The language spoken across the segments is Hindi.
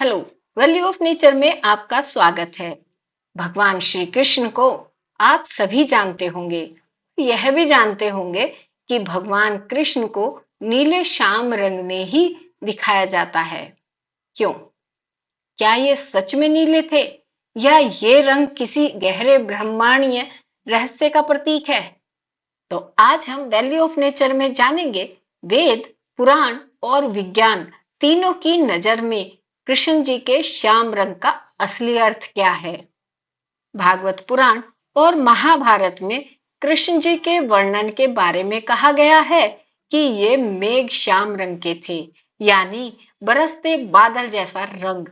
हेलो। वैल्यू ऑफ नेचर में आपका स्वागत है। भगवान श्री कृष्ण को आप सभी जानते होंगे, यह भी जानते होंगे कि भगवान कृष्ण को नीले श्याम रंग में ही दिखाया जाता है। क्यों? क्या ये सच में नीले थे या ये रंग किसी गहरे ब्रह्मांडीय रहस्य का प्रतीक है? तो आज हम वैल्यू ऑफ नेचर में जानेंगे वेद, पुराण और विज्ञान तीनों की नजर में कृष्ण जी के श्याम रंग का असली अर्थ क्या है। भागवत पुराण और महाभारत में कृष्ण जी के वर्णन के बारे में कहा गया है कि ये मेघ श्याम रंग के थे, यानी बरसते बादल जैसा रंग।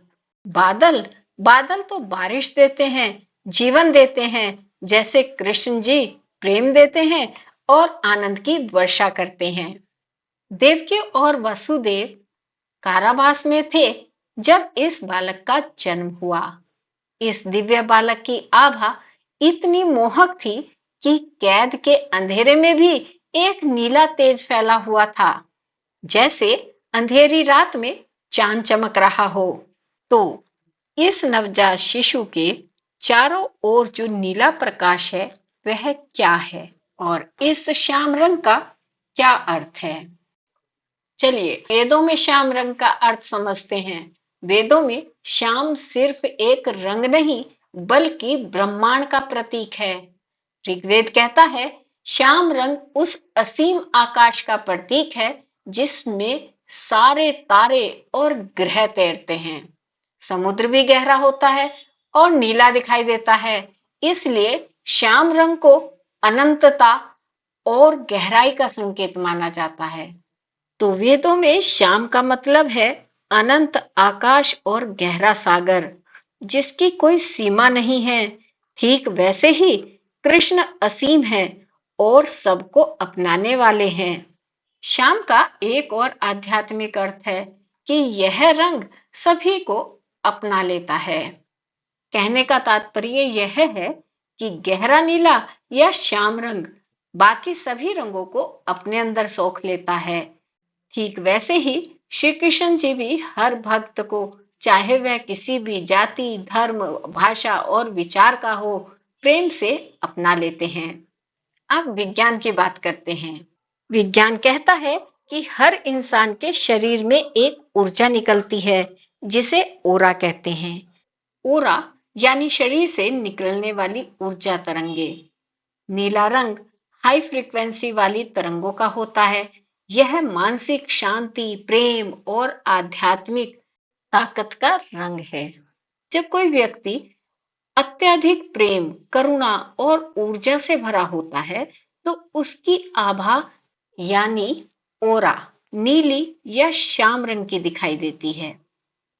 बादल बादल तो बारिश देते हैं, जीवन देते हैं, जैसे कृष्ण जी प्रेम देते हैं और आनंद की वर्षा करते हैं। देवकी और वसुदेव कारावास में थे जब इस बालक का जन्म हुआ। इस दिव्य बालक की आभा इतनी मोहक थी कि कैद के अंधेरे में भी एक नीला तेज फैला हुआ था, जैसे अंधेरी रात में चांद चमक रहा हो। तो इस नवजात शिशु के चारों ओर जो नीला प्रकाश है वह क्या है और इस श्याम रंग का क्या अर्थ है? चलिए वेदों में श्याम रंग का अर्थ समझते हैं। वेदों में श्याम सिर्फ एक रंग नहीं बल्कि ब्रह्मांड का प्रतीक है। ऋग्वेद कहता है श्याम रंग उस असीम आकाश का प्रतीक है जिसमें सारे तारे और ग्रह तैरते हैं। समुद्र भी गहरा होता है और नीला दिखाई देता है, इसलिए श्याम रंग को अनंतता और गहराई का संकेत माना जाता है। तो वेदों में श्याम का मतलब है अनंत आकाश और गहरा सागर जिसकी कोई सीमा नहीं है। ठीक वैसे ही कृष्ण असीम है और सबको अपनाने वाले हैं। श्याम का एक और आध्यात्मिक अर्थ है कि यह रंग सभी को अपना लेता है। कहने का तात्पर्य यह है कि गहरा नीला या श्याम रंग बाकी सभी रंगों को अपने अंदर सोख लेता है। ठीक वैसे ही श्री कृष्ण जी भी हर भक्त को, चाहे वह किसी भी जाति, धर्म, भाषा और विचार का हो, प्रेम से अपना लेते हैं। अब विज्ञान की बात करते हैं। विज्ञान कहता है कि हर इंसान के शरीर में एक ऊर्जा निकलती है जिसे ओरा कहते हैं। ओरा यानी शरीर से निकलने वाली ऊर्जा तरंगे। नीला रंग हाई फ्रीक्वेंसी वाली तरंगों का होता है। यह मानसिक शांति, प्रेम और आध्यात्मिक ताकत का रंग है। जब कोई व्यक्ति अत्यधिक प्रेम, करुणा और ऊर्जा से भरा होता है तो उसकी आभा यानी ओरा नीली या श्याम रंग की दिखाई देती है।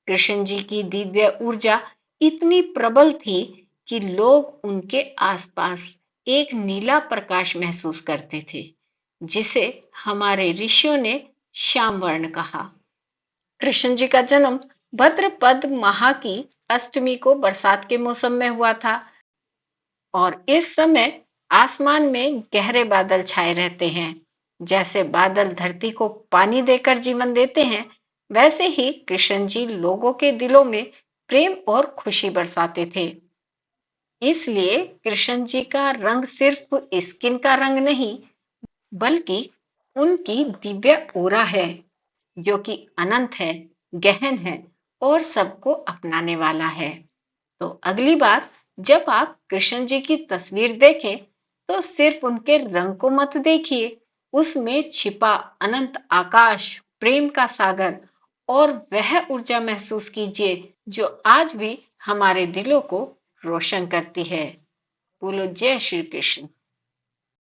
कृष्ण जी की दिव्य ऊर्जा इतनी प्रबल थी कि लोग उनके आसपास एक नीला प्रकाश महसूस करते थे, जिसे हमारे ऋषियों ने श्याम वर्ण कहा। कृष्ण जी का जन्म भद्रपद माह की अष्टमी को बरसात के मौसम में हुआ था और इस समय आसमान में गहरे बादल छाए रहते हैं। जैसे बादल धरती को पानी देकर जीवन देते हैं, वैसे ही कृष्ण जी लोगों के दिलों में प्रेम और खुशी बरसाते थे। इसलिए कृष्ण जी का रंग सिर्फ स्किन का रंग नहीं बल्कि उनकी दिव्य ओरा है जो कि अनंत है, गहन है और सबको अपनाने वाला है। तो अगली बार जब आप कृष्ण जी की तस्वीर देखें तो सिर्फ उनके रंग को मत देखिए, उसमें छिपा अनंत आकाश, प्रेम का सागर और वह ऊर्जा महसूस कीजिए जो आज भी हमारे दिलों को रोशन करती है। बोलो जय श्री कृष्ण।